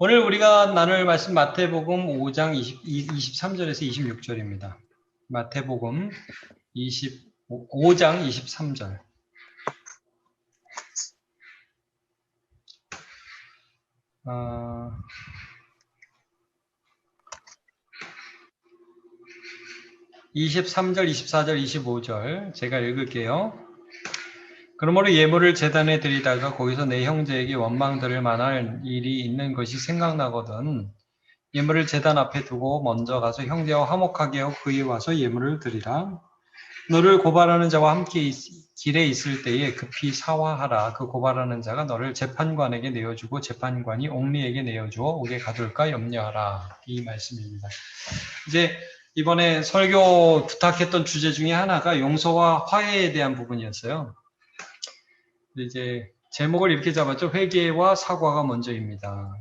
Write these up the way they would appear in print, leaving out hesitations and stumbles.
오늘 우리가 나눌 말씀 마태복음 5장 23절에서 26절입니다. 마태복음 5장 23절. 23절, 24절, 25절 제가 읽을게요. 그러므로 예물을 제단에 드리다가 거기서 내 형제에게 원망들을 만할 일이 있는 것이 생각나거든 예물을 제단 앞에 두고 먼저 가서 형제와 화목하게 하고 그에 와서 예물을 드리라. 너를 고발하는 자와 함께 길에 있을 때에 급히 사화하라. 그 고발하는 자가 너를 재판관에게 내어주고 재판관이 옥리에게 내어주어 옥에 가둘까 염려하라. 이 말씀입니다. 이제 이번에 설교 부탁했던 주제 중에 하나가 용서와 화해에 대한 부분이었어요. 이제 제목을 이렇게 잡았죠. 회개와 사과가 먼저입니다.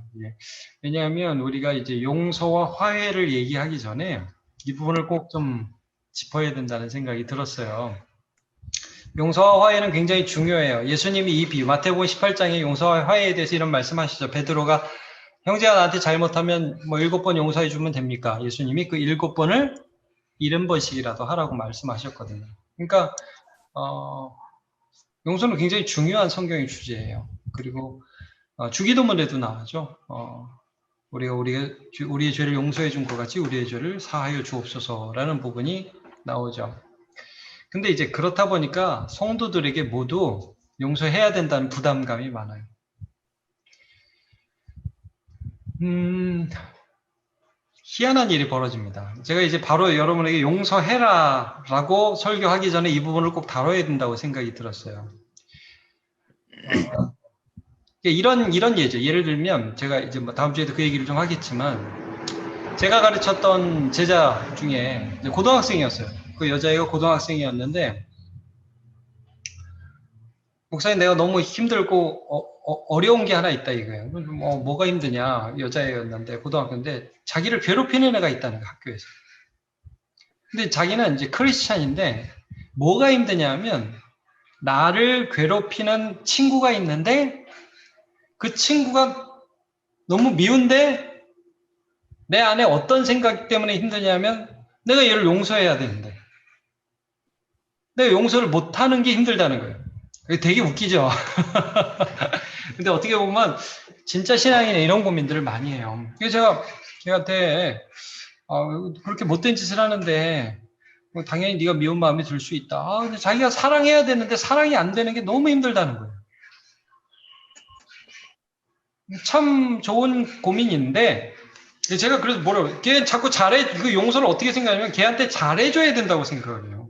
왜냐하면 우리가 이제 용서와 화해를 얘기하기 전에 이 부분을 꼭 좀 짚어야 된다는 생각이 들었어요. 용서와 화해는 굉장히 중요해요. 예수님이 이 비유, 마태복음 18장에 용서와 화해에 대해서 이런 말씀하시죠. 베드로가 형제가 나한테 잘못하면 뭐 7번 용서해 주면 됩니까? 예수님이 그 7번을 70번씩이라도 하라고 말씀하셨거든요. 그러니까 용서는 굉장히 중요한 성경의 주제예요. 그리고 주기도문에도 나오죠. 우리의 죄를 용서해 준 것 같이 우리의 죄를 사하여 주옵소서라는 부분이 나오죠. 근데 이제 그렇다 보니까 성도들에게 모두 용서해야 된다는 부담감이 많아요. 희한한 일이 벌어집니다. 제가 이제 바로 여러분에게 용서해라 라고 설교하기 전에 이 부분을 꼭 다뤄야 된다고 생각이 들었어요. 이런 예죠. 예를 들면 제가 이제 뭐 다음 주에도 그 얘기를 좀 하겠지만 제가 가르쳤던 제자 중에 고등학생이었어요. 그 여자애가 고등학생이었는데 목사님 내가 너무 힘들고 어려운 게 하나 있다 이거예요. 뭐가 힘드냐 여자애였는데 고등학교인데 자기를 괴롭히는 애가 있다는 거야 학교에서. 근데 자기는 이제 크리스찬인데 뭐가 힘드냐면 나를 괴롭히는 친구가 있는데 그 친구가 너무 미운데 내 안에 어떤 생각 때문에 힘드냐면 내가 얘를 용서해야 되는데 내가 용서를 못하는 게 힘들다는 거예요. 되게 웃기죠. 근데 어떻게 보면 진짜 신앙인은 이런 고민들을 많이 해요. 그래서 걔한테 그렇게 못된 짓을 하는데 당연히 네가 미운 마음이 들 수 있다. 근데 자기가 사랑해야 되는데 사랑이 안 되는 게 너무 힘들다는 거예요. 참 좋은 고민인데 제가 그래서 뭐라고 걔 자꾸 그 용서를 어떻게 생각하냐면 걔한테 잘해줘야 된다고 생각을 해요.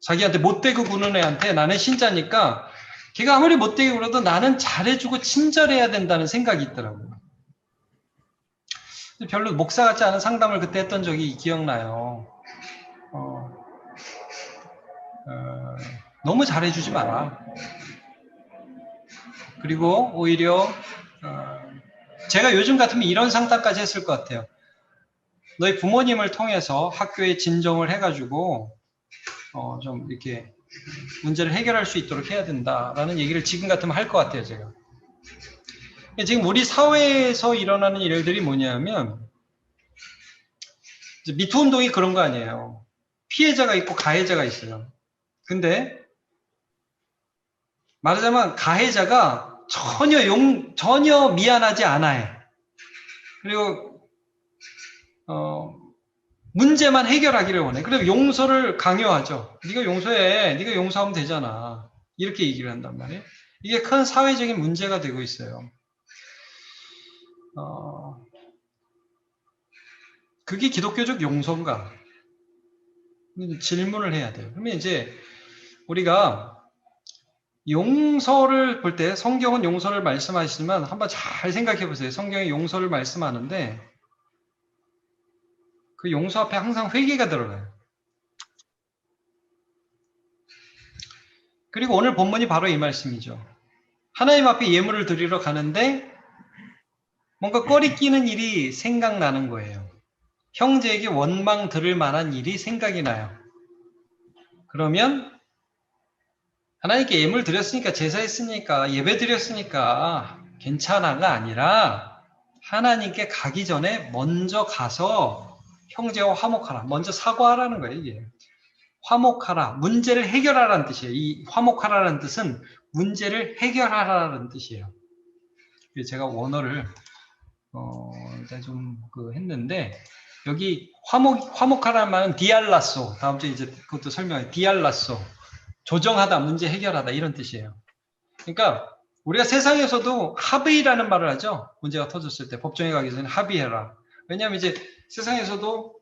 자기한테 못되고 구는 애한테 나는 신자니까 걔가 아무리 못되게 굴어도 나는 잘해주고 친절해야 된다는 생각이 있더라고요. 별로 목사 같지 않은 상담을 그때 했던 적이 기억나요. 너무 잘해주지 마라. 그리고 오히려 제가 요즘 같으면 이런 상담까지 했을 것 같아요. 너희 부모님을 통해서 학교에 진정을 해가지고 좀 이렇게 문제를 해결할 수 있도록 해야 된다라는 얘기를 지금 같으면 할 것 같아요, 제가. 지금 우리 사회에서 일어나는 일들이 뭐냐면 미투 운동이 그런 거 아니에요. 피해자가 있고 가해자가 있어요. 근데 말하자면 가해자가 전혀 미안하지 않아요. 그리고 문제만 해결하기를 원해. 그럼 용서를 강요하죠. 네가 용서해. 네가 용서하면 되잖아. 이렇게 얘기를 한단 말이에요. 이게 큰 사회적인 문제가 되고 있어요. 그게 기독교적 용서인가? 질문을 해야 돼요. 그러면 이제 우리가 용서를 볼 때 성경은 용서를 말씀하시지만 한번 잘 생각해 보세요. 성경이 용서를 말씀하는데 그 용서 앞에 항상 회개가 들어가요. 그리고 오늘 본문이 바로 이 말씀이죠. 하나님 앞에 예물을 드리러 가는데 뭔가 꺼리끼는 일이 생각나는 거예요. 형제에게 원망 들을 만한 일이 생각이 나요. 그러면 하나님께 예물 드렸으니까 제사했으니까 예배 드렸으니까 괜찮아가 아니라 하나님께 가기 전에 먼저 가서 형제와 화목하라. 먼저 사과하라는 거예요, 이게. 화목하라. 문제를 해결하라는 뜻이에요. 이 화목하라는 뜻은 문제를 해결하라는 뜻이에요. 제가 원어를 일단 좀 했는데 여기 화목하라는 말은 디알라소. 다음 주에 이제 그것도 설명해요. 디알라소. 조정하다, 문제 해결하다 이런 뜻이에요. 그러니까 우리가 세상에서도 합의라는 말을 하죠. 문제가 터졌을 때 법정에 가기 전에 합의해라. 왜냐하면 이제 세상에서도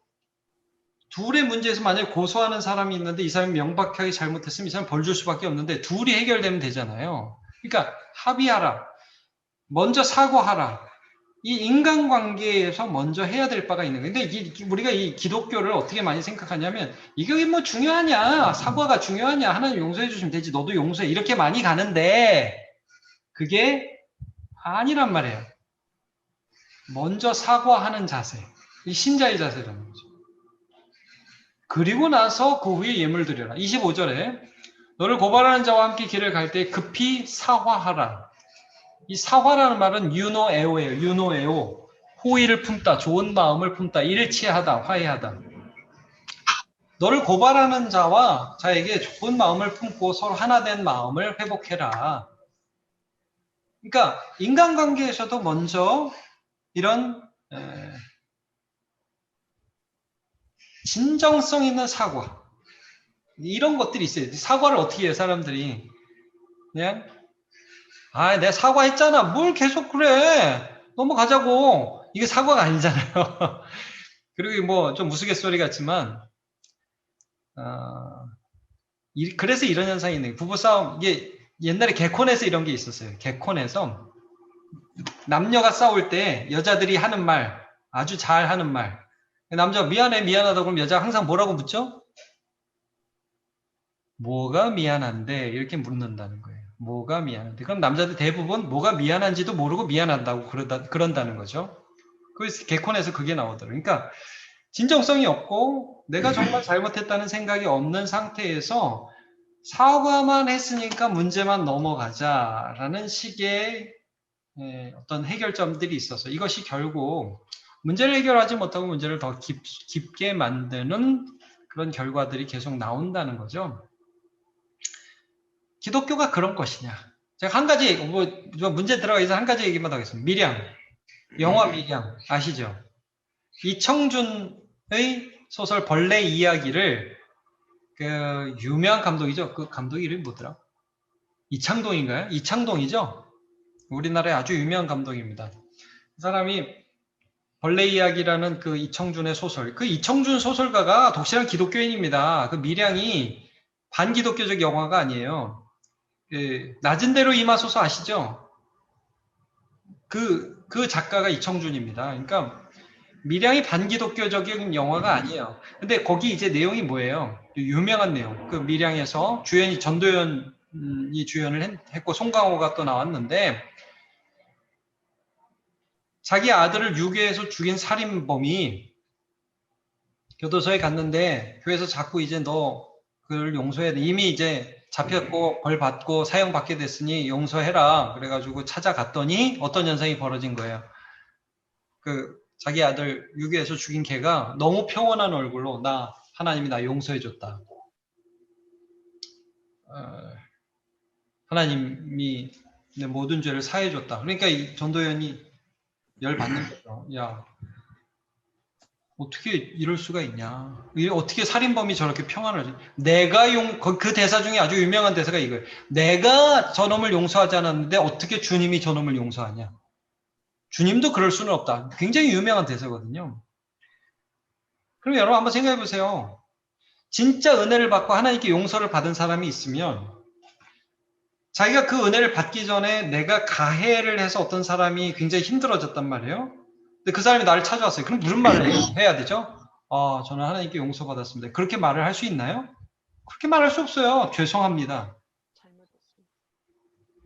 둘의 문제에서 만약에 고소하는 사람이 있는데 이 사람이 명백하게 잘못했으면 이 사람 벌 줄 수밖에 없는데 둘이 해결되면 되잖아요. 그러니까 합의하라. 먼저 사과하라. 이 인간관계에서 먼저 해야 될 바가 있는 거예요. 근데 우리가 이 기독교를 어떻게 많이 생각하냐면 이게 뭐 중요하냐. 사과가 중요하냐. 하나님 용서해 주시면 되지. 너도 용서해. 이렇게 많이 가는데 그게 아니란 말이에요. 먼저 사과하는 자세. 이 신자의 자세라는 거죠. 그리고 나서 그 후에 예물 드려라. 25절에 너를 고발하는 자와 함께 길을 갈 때 급히 사화하라. 이 사화라는 말은 유노에오예요. 유노에오. 호의를 품다. 좋은 마음을 품다. 일치하다. 화해하다. 너를 고발하는 자에게 좋은 마음을 품고 서로 하나 된 마음을 회복해라. 그러니까 인간관계에서도 먼저 이런 진정성 있는 사과 이런 것들이 있어요. 사과를 어떻게 해요? 사람들이 그냥 내가 사과했잖아. 뭘 계속 그래. 넘어가자고. 이게 사과가 아니잖아요. 그리고 뭐 좀 우스갯소리 같지만 그래서 이런 현상이 있는 거예요. 부부싸움 이게 옛날에 개콘에서 이런 게 있었어요. 개콘에서 남녀가 싸울 때 여자들이 하는 말 아주 잘 하는 말 남자가 미안해 미안하다고 그러면 여자가 항상 뭐라고 묻죠? 뭐가 미안한데 이렇게 묻는다는 거예요. 뭐가 미안한데 그럼 남자들 대부분 뭐가 미안한지도 모르고 미안한다고 그런다는 거죠. 그래서 개콘에서 그게 나오더라고요. 그러니까 진정성이 없고 내가 정말 잘못했다는 생각이 없는 상태에서 사과만 했으니까 문제만 넘어가자라는 식의 어떤 해결점들이 있어서 이것이 결국 문제를 해결하지 못하고 문제를 더 깊게 만드는 그런 결과들이 계속 나온다는 거죠. 기독교가 그런 것이냐. 제가 한 가지 문제 들어가기 전에 한 가지 얘기만 더 하겠습니다. 밀양. 영화 밀양 아시죠? 이청준의 소설 벌레 이야기를 그 유명한 감독이죠. 그 감독 이름이 뭐더라? 이창동인가요? 이창동이죠? 우리나라의 아주 유명한 감독입니다. 그 사람이 벌레 이야기라는 그 이청준의 소설, 그 이청준 소설가가 독실한 기독교인입니다. 그 밀양이 반기독교적 영화가 아니에요. 낮은 대로 임하소서 아시죠? 그 작가가 이청준입니다. 그러니까 밀양이 반기독교적인 영화가 아니에요. 근데 거기 이제 내용이 뭐예요? 유명한 내용. 그 밀양에서 주연이 전도연이 주연을 했고 송강호가 또 나왔는데 자기 아들을 유괴해서 죽인 살인범이 교도소에 갔는데 교회에서 자꾸 이제 너 그를 용서해야 돼. 이미 이제 잡혔고 벌 받고 사형받게 됐으니 용서해라. 그래가지고 찾아갔더니 어떤 현상이 벌어진 거예요. 자기 아들 유괴해서 죽인 걔가 너무 평온한 얼굴로 하나님이 나 용서해줬다. 하나님이 내 모든 죄를 사해줬다. 그러니까 이 전도연이 열받는 거죠. 야, 어떻게 이럴 수가 있냐. 어떻게 살인범이 저렇게 평안을 그 대사 중에 아주 유명한 대사가 이거예요. 내가 저놈을 용서하지 않았는데 어떻게 주님이 저놈을 용서하냐. 주님도 그럴 수는 없다. 굉장히 유명한 대사거든요. 그럼 여러분 한번 생각해 보세요. 진짜 은혜를 받고 하나님께 용서를 받은 사람이 있으면 자기가 그 은혜를 받기 전에 내가 가해를 해서 어떤 사람이 굉장히 힘들어졌단 말이에요. 근데 그 사람이 나를 찾아왔어요. 그럼 무슨 말을 해야 되죠? 저는 하나님께 용서받았습니다. 그렇게 말을 할 수 있나요? 그렇게 말할 수 없어요. 죄송합니다.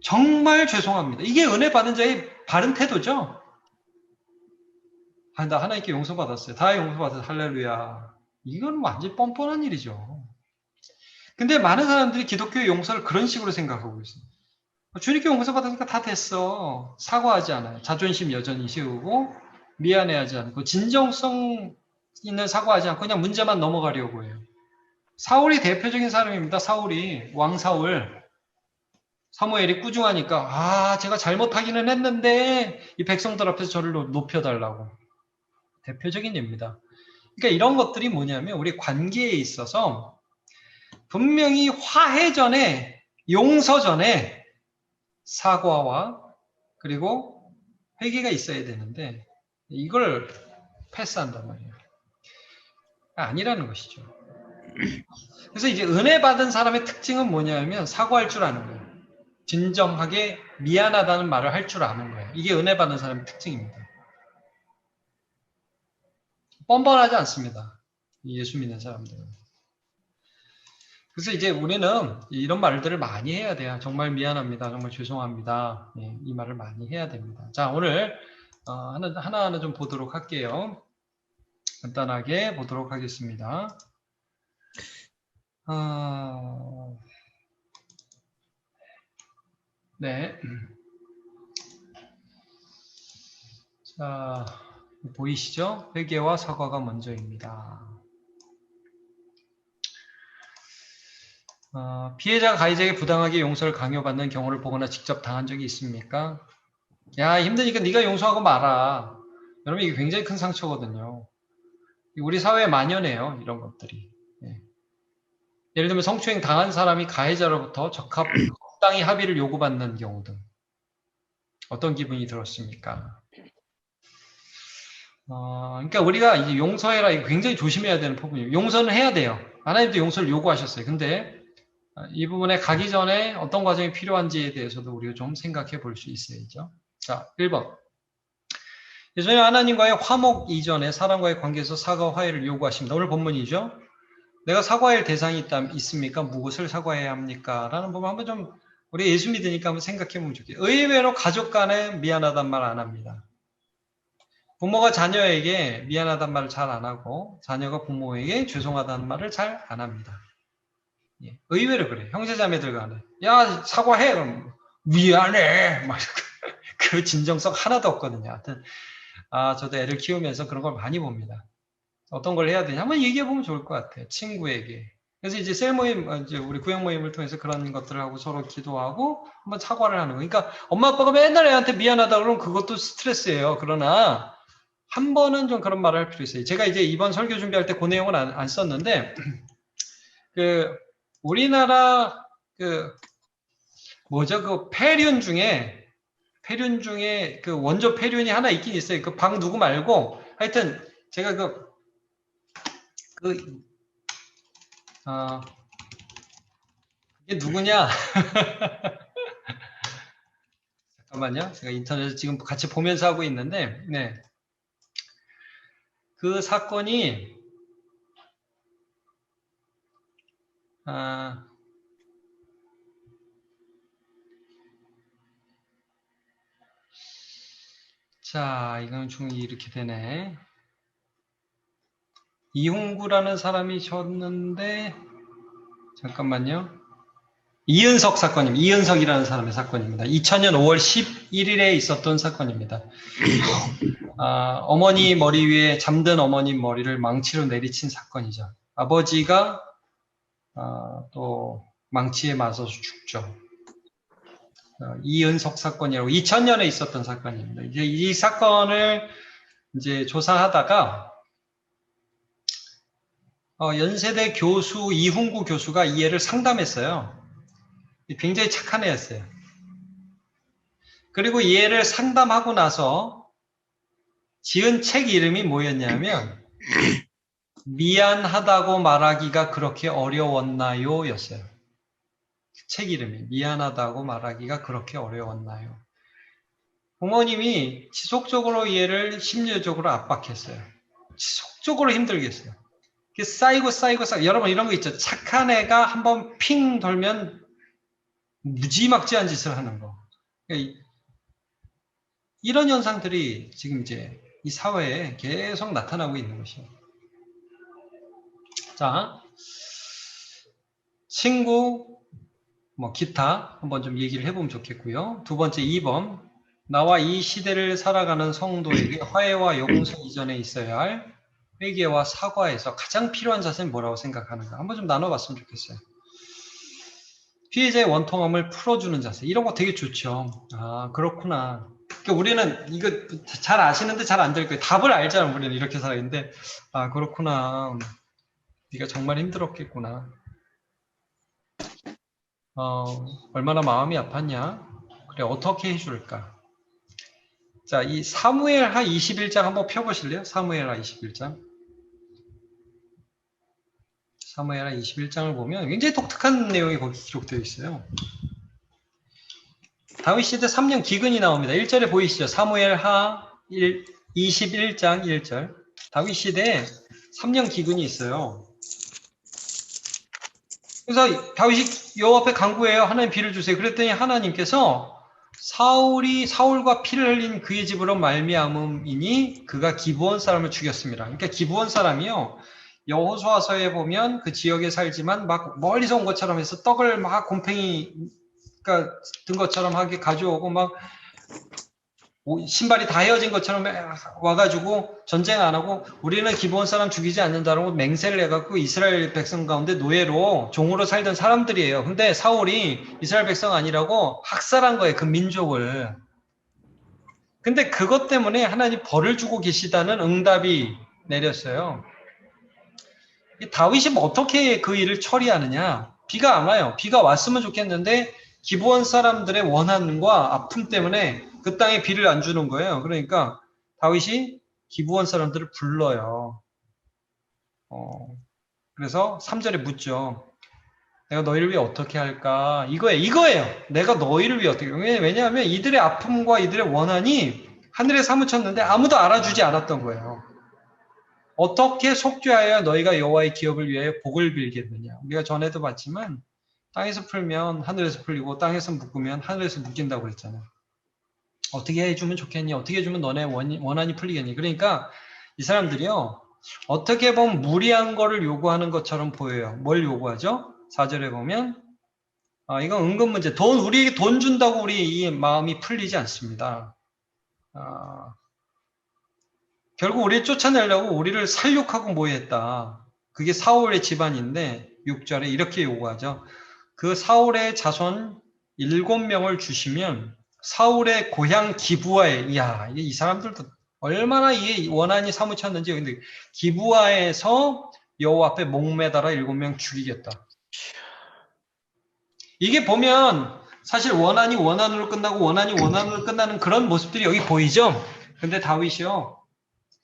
정말 죄송합니다. 이게 은혜 받은 자의 바른 태도죠? 나 하나님께 용서받았어요. 다 용서받았어요. 할렐루야. 이건 완전 뻔뻔한 일이죠. 근데 많은 사람들이 기독교의 용서를 그런 식으로 생각하고 있어요. 주님께 용서받으니까 다 됐어. 사과하지 않아요. 자존심 여전히 세우고 미안해하지 않고 진정성 있는 사과하지 않고 그냥 문제만 넘어가려고 해요. 사울이 대표적인 사람입니다. 사울이 왕 사울. 사무엘이 꾸중하니까 제가 잘못하기는 했는데 이 백성들 앞에서 저를 높여달라고. 대표적인 예입니다. 그러니까 이런 것들이 뭐냐면 우리 관계에 있어서 분명히 화해 전에 용서 전에 사과와 그리고 회개가 있어야 되는데 이걸 패스한단 말이에요. 아니라는 것이죠. 그래서 이제 은혜 받은 사람의 특징은 뭐냐면 사과할 줄 아는 거예요. 진정하게 미안하다는 말을 할 줄 아는 거예요. 이게 은혜 받은 사람의 특징입니다. 뻔뻔하지 않습니다. 예수 믿는 사람들은. 그래서 이제 우리는 이런 말들을 많이 해야 돼요. 정말 미안합니다. 정말 죄송합니다. 이 말을 많이 해야 됩니다. 자, 오늘 하나하나 좀 보도록 할게요. 간단하게 보도록 하겠습니다. 네. 자, 보이시죠? 회개와 사과가 먼저입니다. 피해자가 가해자에게 부당하게 용서를 강요받는 경우를 보거나 직접 당한 적이 있습니까? 야, 힘드니까 네가 용서하고 말아. 여러분, 이게 굉장히 큰 상처거든요. 우리 사회에 만연해요, 이런 것들이. 예를 들면 성추행 당한 사람이 가해자로부터 적당히 합의를 요구받는 경우 등. 어떤 기분이 들었습니까? 그러니까 우리가 이제 용서해라, 이거 굉장히 조심해야 되는 부분이에요. 용서는 해야 돼요. 하나님도 용서를 요구하셨어요. 근데 이 부분에 가기 전에 어떤 과정이 필요한지에 대해서도 우리가 좀 생각해 볼 수 있어야죠. 자, 1번. 예전에 하나님과의 화목 이전에 사람과의 관계에서 사과 화해를 요구하십니다. 오늘 본문이죠. 내가 사과할 대상이 있습니까? 무엇을 사과해야 합니까? 라는 부분 한번 좀 우리 예수 믿으니까 한번 생각해 보면 좋겠어요. 의외로 가족 간에 미안하단 말 안 합니다. 부모가 자녀에게 미안하단 말을 잘 안 하고 자녀가 부모에게 죄송하다는 말을 잘 안 합니다. 의외로 그래. 형제자매들 간에 야 사과해. 그럼 미안해. 막 그 진정성 하나도 없거든요. 하여튼 저도 애를 키우면서 그런 걸 많이 봅니다. 어떤 걸 해야 되냐 한번 얘기해 보면 좋을 것 같아요. 친구에게. 그래서 이제 셀 모임, 이제 우리 구역 모임을 통해서 그런 것들을 하고 서로 기도하고 한번 사과를 하는 거. 그러니까 엄마 아빠가 맨날 애한테 미안하다 그러면 그것도 스트레스예요. 그러나 한 번은 좀 그런 말을 할 필요 있어요. 제가 이제 이번 설교 준비할 때 그 내용은 안 썼는데 우리나라 폐륜 중에 그 원조 폐륜이 하나 있긴 있어요. 그 방 누구 말고 하여튼 제가 이게 누구냐? 잠깐만요. 제가 인터넷에 지금 같이 보면서 하고 있는데, 네. 그 사건이, 자, 이건 이렇게 되네. 이홍구라는 사람이 졌는데, 잠깐만요. 이은석 사건입니다. 이은석이라는 사람의 사건입니다. 2000년 5월 11일에 있었던 사건입니다. 어머니 머리 위에 잠든 어머니 머리를 망치로 내리친 사건이죠. 아버지가 또 망치에 맞아서 죽죠. 이은석 사건이라고 2000년에 있었던 사건입니다. 이제 이 사건을 이제 조사하다가 연세대 교수 이훈구 교수가 이 애를 상담했어요. 굉장히 착한 애였어요. 그리고 이 애를 상담하고 나서 지은 책 이름이 뭐였냐면 미안하다고 말하기가 그렇게 어려웠나요? 였어요. 책 이름이 미안하다고 말하기가 그렇게 어려웠나요? 부모님이 지속적으로 이 애를 심리적으로 압박했어요. 지속적으로 힘들게 했어요. 쌓이고 여러분 이런 거 있죠. 착한 애가 한번 핑 돌면 무지막지한 짓을 하는 거. 이런 현상들이 지금 이제 이 사회에 계속 나타나고 있는 것이에요. 자, 친구, 뭐 기타 한번 좀 얘기를 해보면 좋겠고요. 두 번째 2번 나와 이 시대를 살아가는 성도에게 화해와 용서 이전에 있어야 할 회개와 사과에서 가장 필요한 자세는 뭐라고 생각하는가 한번 좀 나눠봤으면 좋겠어요. 피해자의 원통함을 풀어주는 자세 이런 거 되게 좋죠. 아 그렇구나. 그러니까 우리는 이거 잘 아시는데 잘 안 될 거예요. 답을 알잖아. 우리는 이렇게 살아있는데 아 그렇구나. 네가 정말 힘들었겠구나. 얼마나 마음이 아팠냐? 그래 어떻게 해줄까? 자, 이 사무엘하 21장 한번 펴보실래요? 사무엘하 21장. 사무엘하 21장을 보면 굉장히 독특한 내용이 거기 기록되어 있어요. 다윗 시대 3년 기근이 나옵니다. 1절에 보이시죠? 사무엘하 21장 1절. 다윗 시대에 3년 기근이 있어요. 그래서 다윗이 여호와 앞에 간구해요. 하나님 비를 주세요. 그랬더니 하나님께서 사울과 피를 흘린 그의 집으로 말미암음이니 그가 기브온 사람을 죽였습니다. 그러니까 기브온 사람이요. 여호수아서에 보면 그 지역에 살지만 막 멀리서 온 것처럼 해서 떡을 막 곰팡이 그러니까 든 것처럼 하게 가져오고 막 신발이 다 헤어진 것처럼 와가지고 전쟁 안 하고 우리는 기브온 사람 죽이지 않는다라고 맹세를 해갖고 이스라엘 백성 가운데 노예로 종으로 살던 사람들이에요. 근데 사울이 이스라엘 백성 아니라고 학살한 거예요. 그 민족을. 근데 그것 때문에 하나님 벌을 주고 계시다는 응답이 내렸어요. 다윗이 어떻게 그 일을 처리하느냐? 비가 안 와요. 비가 왔으면 좋겠는데 기브온 사람들의 원한과 아픔 때문에 그 땅에 비를 안 주는 거예요. 그러니까 다윗이 기브온 사람들을 불러요. 그래서 3절에 묻죠. 내가 너희를 위해 어떻게 할까? 이거예요. 내가 너희를 위해 어떻게 할까? 왜냐하면 이들의 아픔과 이들의 원한이 하늘에 사무쳤는데 아무도 알아주지 않았던 거예요. 어떻게 속죄하여 너희가 여호와의 기업을 위하여 복을 빌겠느냐. 우리가 전에도 봤지만 땅에서 풀면 하늘에서 풀리고 땅에서 묶으면 하늘에서 묶인다고 그랬잖아요. 어떻게 해주면 좋겠니? 어떻게 해주면 너네 원한이 풀리겠니? 그러니까 이 사람들이요. 어떻게 보면 무리한 거를 요구하는 것처럼 보여요. 뭘 요구하죠? 4절에 보면 이건 은근 문제. 우리에게 돈 준다고 우리 이 마음이 풀리지 않습니다. 결국 우리를 쫓아내려고 우리를 살육하고 모해했다. 그게 사울의 집안인데 6절에 이렇게 요구하죠. 그 사울의 자손 7명을 주시면 사울의 고향 기브아에 이 사람들도 얼마나 이 원한이 사무쳤는지 근데 기브아에서 여호와 앞에 목매달아 7명 죽이겠다. 이게 보면 사실 원한이 원한으로 끝나고 원한이 원한으로 끝나는 그런 모습들이 여기 보이죠? 근데 다윗이요.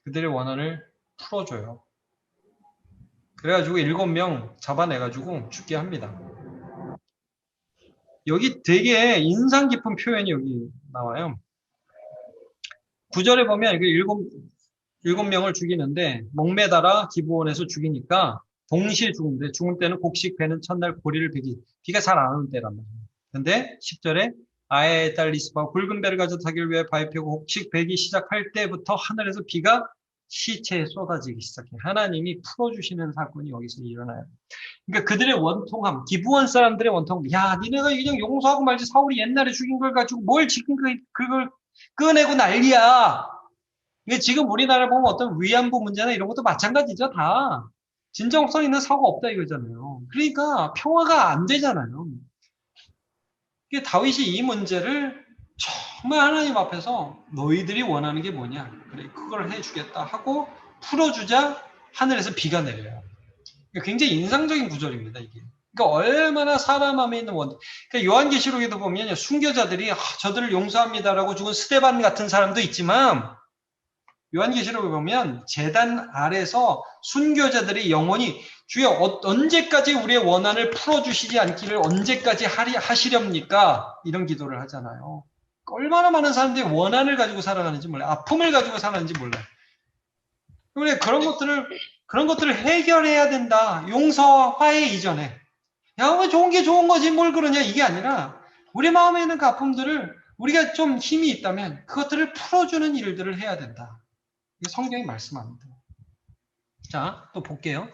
그들의 원한을 풀어줘요. 그래가지고 7명 잡아내가지고 죽게 합니다. 여기 되게 인상 깊은 표현이 여기 나와요. 9절에 보면 일곱 명을 죽이는데 목매달아 기브온에서 죽이니까 동시에 죽는데 죽을 때는 곡식 배는 첫날 고리를 베기 비가 잘 안 오는 때란 말이에요. 근데 10절에 아의 딸 리스바가 굵은 배를 가져 타기를 위해 바위 펴고 곡식 베기 시작할 때부터 하늘에서 비가 시체에 쏟아지기 시작해. 하나님이 풀어주시는 사건이 여기서 일어나요. 그러니까 그들의 원통함, 기브온 사람들의 원통함. 야, 니네가 그냥 용서하고 말지 사울이 옛날에 죽인 걸 가지고 뭘 지금 그걸 꺼내고 난리야. 이게 지금 우리나라 보면 어떤 위안부 문제나 이런 것도 마찬가지죠, 다. 진정성 있는 사고가 없다 이거잖아요. 그러니까 평화가 안 되잖아요. 다윗이 이 문제를 정말 하나님 앞에서 너희들이 원하는 게 뭐냐? 그래, 그걸 해주겠다 하고 풀어주자 하늘에서 비가 내려요. 굉장히 인상적인 구절입니다, 이게. 그러니까 얼마나 사람 마음에 있는 그러니까 요한계시록에도 보면 순교자들이 저들을 용서합니다라고 죽은 스데반 같은 사람도 있지만 요한계시록에 보면 제단 아래서 순교자들이 영원히 주여 언제까지 우리의 원한을 풀어주시지 않기를 언제까지 하시렵니까? 이런 기도를 하잖아요. 얼마나 많은 사람들이 원한을 가지고 살아가는지 몰라요. 아픔을 가지고 살아가는지 몰라요. 그래 그런 것들을 해결해야 된다. 용서와 화해 이전에. 야, 왜 좋은 게 좋은 거지 뭘 그러냐 이게 아니라 우리 마음에 있는 그 아픔들을 우리가 좀 힘이 있다면 그것들을 풀어주는 일들을 해야 된다. 이게 성경이 말씀합니다. 자, 또 볼게요.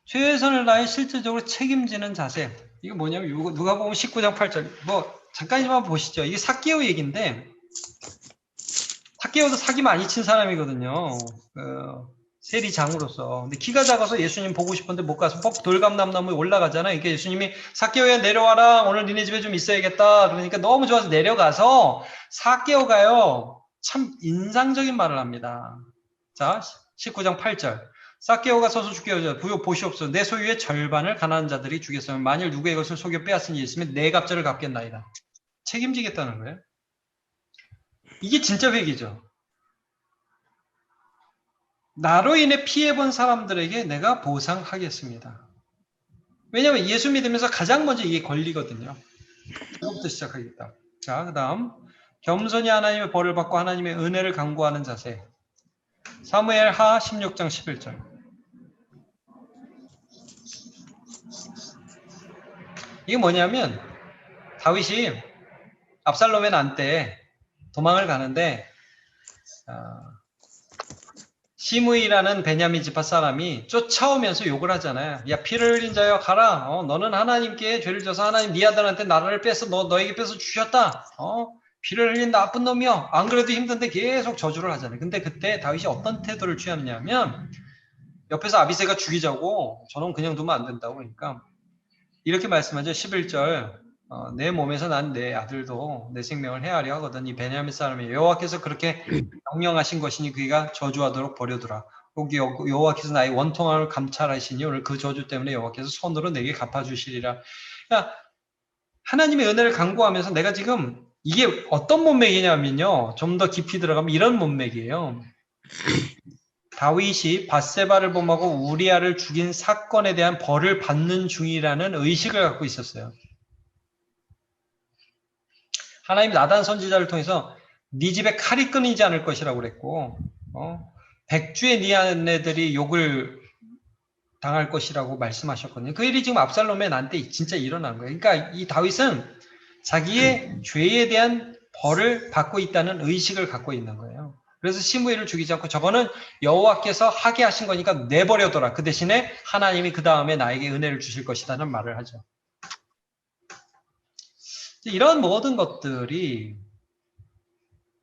최선을 다해 실질적으로 책임지는 자세. 이게 뭐냐면 누가복음 19장 8절. 뭐 잠깐만 보시죠. 이게 삭개오 얘기인데 삭개오도 사기 많이 친 사람이거든요. 세리장으로서. 근데 키가 작아서 예수님 보고 싶은데 못 가서 돌감람나무에 올라가잖아요. 이게 예수님이 삭개오야 내려와라. 오늘 니네 집에 좀 있어야겠다. 그러니까 너무 좋아서 내려가서 삭개오가요. 참 인상적인 말을 합니다. 자, 19장 8절. 삭개오가 서서 주께 여자 부요 보시옵소서. 내 소유의 절반을 가난한 자들이 주겠으면 만일 누구의 것을 속여 빼앗은 일 있으면 내 갑절을 갚겠나이다. 책임지겠다는 거예요. 이게 진짜 회개죠. 나로 인해 피해본 사람들에게 내가 보상하겠습니다. 왜냐하면 예수 믿으면서 가장 먼저 이게 걸리거든요. 이것부터 시작하겠다. 자, 그 다음 겸손히 하나님의 벌을 받고 하나님의 은혜를 간구하는 자세. 사무엘 하 16장 11절. 이게 뭐냐면 다윗이 압살롬의 난 때 도망을 가는데 시므이라는 베냐민 지파 사람이 쫓아오면서 욕을 하잖아요. 야, 피를 흘린 자여 가라. 너는 하나님께 죄를 져서 하나님 네 아들한테 나라를 뺏어 너에게 뺏어 주셨다. 피를 흘린 나쁜 놈이여. 안 그래도 힘든데 계속 저주를 하잖아요. 근데 그때 다윗이 어떤 태도를 취하느냐면 옆에서 아비새가 죽이자고 저는 그냥 두면 안 된다고 그러니까 이렇게 말씀하죠. 11절. 내 몸에서 난 내 아들도 내 생명을 해하려 하거든. 이 베냐민 사람이 여호와께서 그렇게 명령하신 것이니 그가 저주하도록 버려두라. 여기 여호와께서 나의 원통함을 감찰하시니 오늘 그 저주 때문에 여호와께서 손으로 내게 갚아주시리라. 그러니까 하나님의 은혜를 간구하면서 내가 지금 이게 어떤 문맥이냐면요. 좀 더 깊이 들어가면 이런 문맥이에요. 다윗이 밧세바를 범하고 우리아를 죽인 사건에 대한 벌을 받는 중이라는 의식을 갖고 있었어요. 하나님 나단 선지자를 통해서 네 집에 칼이 끊이지 않을 것이라고 그랬고 백주의 네 아내들이 욕을 당할 것이라고 말씀하셨거든요. 그 일이 지금 압살롬의 난 때 진짜 일어난 거예요. 그러니까 이 다윗은 자기의 죄에 대한 벌을 받고 있다는 의식을 갖고 있는 거예요. 그래서 시므이를 죽이지 않고 저거는 여호와께서 하게 하신 거니까 내버려둬라. 그 대신에 하나님이 그 다음에 나에게 은혜를 주실 것이라는 말을 하죠. 이런 모든 것들이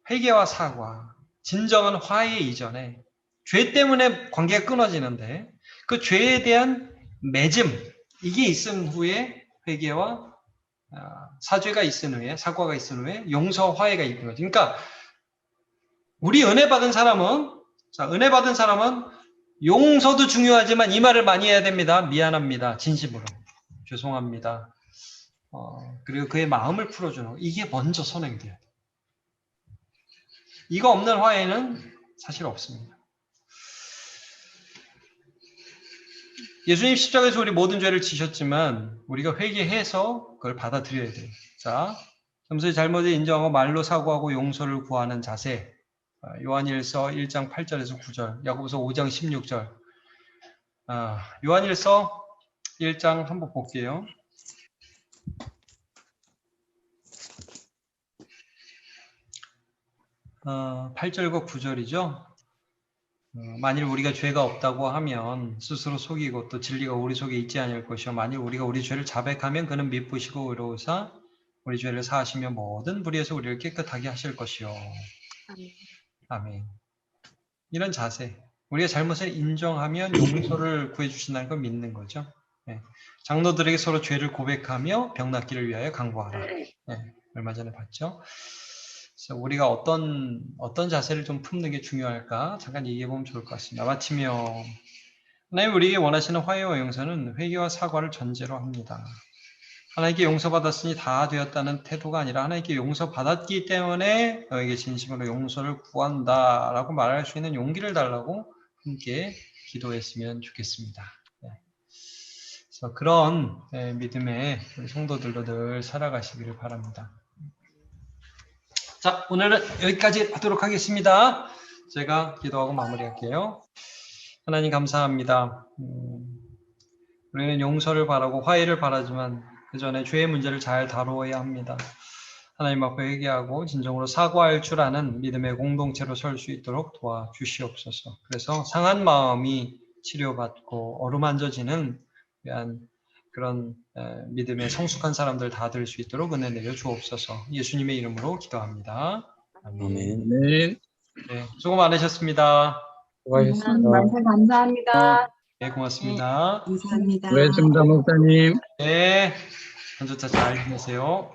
회개와 사과, 진정한 화해 이전에 죄 때문에 관계가 끊어지는데 그 죄에 대한 맺음, 이게 있은 후에 회개와 사죄가 있은 후에 사과가 있은 후에 용서와 화해가 있는 거죠. 그러니까 우리 은혜 받은 사람은 용서도 중요하지만 이 말을 많이 해야 됩니다. 미안합니다. 진심으로. 죄송합니다. 그리고 그의 마음을 풀어주는 거. 이게 먼저 선행돼야 돼요. 이거 없는 화해는 사실 없습니다. 예수님 십자가에서 우리 모든 죄를 지셨지만 우리가 회개해서 그걸 받아들여야 돼요. 자, 겸손히 잘못을 인정하고 말로 사과하고 용서를 구하는 자세. 요한일서 1장 8절에서 9절, 야고보서 5장 16절. 요한일서 1장 한번 볼게요. 8절과 9절이죠. 만일 우리가 죄가 없다고 하면 스스로 속이고 또 진리가 우리 속에 있지 않을 것이요 만일 우리가 우리 죄를 자백하면 그는 미쁘시고 의로우사 우리 죄를 사하시며 모든 불의에서 우리를 깨끗하게 하실 것이요. 아멘. 이런 자세. 우리가 잘못을 인정하면 용서를 구해주신다는 걸 믿는 거죠. 네. 장로들에게 서로 죄를 고백하며 병 낫기를 위하여 간구하라. 네. 얼마 전에 봤죠. 그래서 우리가 어떤 자세를 좀 품는 게 중요할까? 잠깐 얘기해보면 좋을 것 같습니다. 마치며 하나님 우리에게 원하시는 화해와 용서는 회개와 사과를 전제로 합니다. 하나님께 용서받았으니 다 되었다는 태도가 아니라 하나님께 용서받았기 때문에 너에게 진심으로 용서를 구한다 라고 말할 수 있는 용기를 달라고 함께 기도했으면 좋겠습니다. 네. 그래서 그런 믿음의 우리 성도들로 늘 살아가시기를 바랍니다. 자, 오늘은 여기까지 하도록 하겠습니다. 제가 기도하고 마무리할게요. 하나님 감사합니다. 우리는 용서를 바라고 화해를 바라지만 그 전에 죄의 문제를 잘 다루어야 합니다. 하나님 앞에 회개하고 진정으로 사과할 줄 아는 믿음의 공동체로 설 수 있도록 도와주시옵소서. 그래서 상한 마음이 치료받고 어루만져지는 위한 그런 믿음의 성숙한 사람들 다 될 수 있도록 은혜 내려 주옵소서. 예수님의 이름으로 기도합니다. 아멘. 아멘. 네. 네, 수고 많으셨습니다. 수고하셨습니다. 만세 감사합니다. 네, 고맙습니다. 감사합니다. 고맙습니다, 목사님. 네, 한 주차 잘 지내세요.